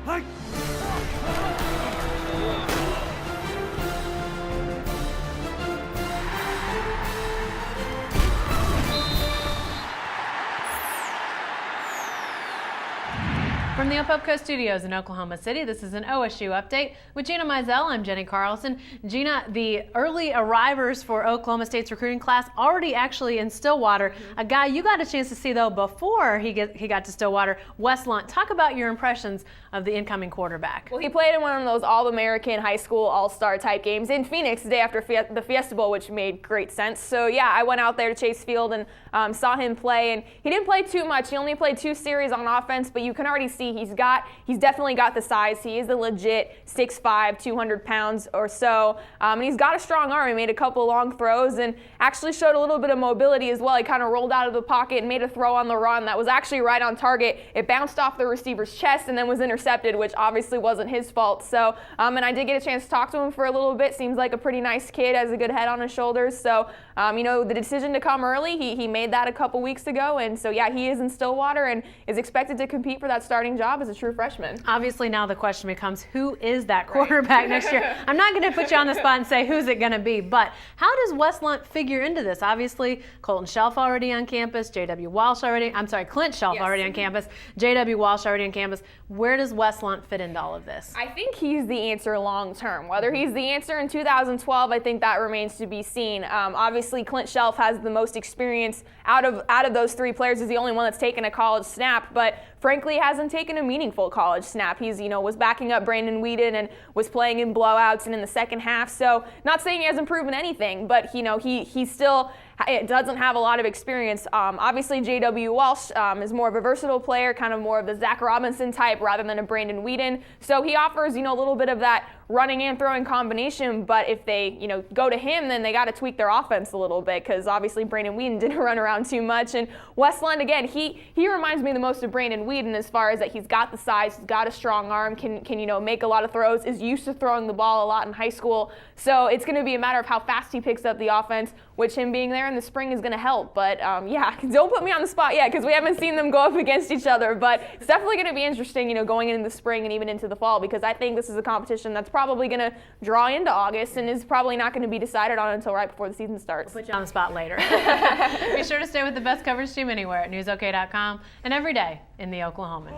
From the Opelka Studios in Oklahoma City, this is an OSU update with Gina Mizell. I'm Jenny Carlson. Gina, the early arrivers for Oklahoma State's recruiting class already actually in Stillwater. A guy you got a chance to see though before he got to Stillwater, Wes Lunt. Talk about your impressions of the incoming quarterback. Well, he played in one of those All-American high school all-star type games in Phoenix the day after the Fiesta Bowl, which made great sense. So yeah, I went out there to Chase Field and saw him play, and he didn't play too much. He only played 2 series on offense, but you can already see he's definitely got the size. He is a legit 6'5", 200 pounds or so, and he's got a strong arm. He made a couple long throws and actually showed a little bit of mobility as well. He kind of rolled out of the pocket and made a throw on the run that was actually right on target. It bounced off the receiver's chest and then was intercepted, which obviously wasn't his fault. So, and I did get a chance to talk to him for a little bit. Seems like a pretty nice kid, has a good head on his shoulders. So, the decision to come early, he made that a couple weeks ago, and so yeah, he is in Stillwater and is expected to compete for that starting job as a true freshman. Obviously now the question becomes, who is that quarterback next year? I'm not going to put you on the spot and say who's it going to be, but how does Wes Lunt figure into this? Obviously, Colton Shelf already on campus, Clint Shelf already on campus, J.W. Walsh already on campus. Where does Wes Lunt fit into all of this? I think he's the answer long term. Whether he's the answer in 2012, I think that remains to be seen. Obviously, Clint Shelf has the most experience out of those 3 players. He's the only one that's taken a college snap, but frankly hasn't taken a meaningful college snap. He's, was backing up Brandon Whedon and was playing in blowouts and in the second half. So not saying he hasn't proven anything, but he still doesn't have a lot of experience. Obviously, J.W. Walsh is more of a versatile player, kind of more of the Zach Robinson type rather than a Brandon Whedon. So he offers, a little bit of that running and throwing combination, but if they, go to him, then they got to tweak their offense a little bit, because obviously Brandon Whedon didn't run around too much. And Wes Lunt, again, he reminds me the most of Brandon Whedon as far as that he's got the size, he's got a strong arm, can make a lot of throws, is used to throwing the ball a lot in high school. So it's going to be a matter of how fast he picks up the offense, which him being there in the spring is going to help. But yeah, don't put me on the spot yet, because we haven't seen them go up against each other. But it's definitely going to be interesting, going into the spring and even into the fall, because I think this is a competition that's probably going to draw into August and is probably not going to be decided on until right before the season starts. We'll put you on the spot later. Be sure to stay with the best coverage team anywhere at newsok.com and every day in the Oklahoman.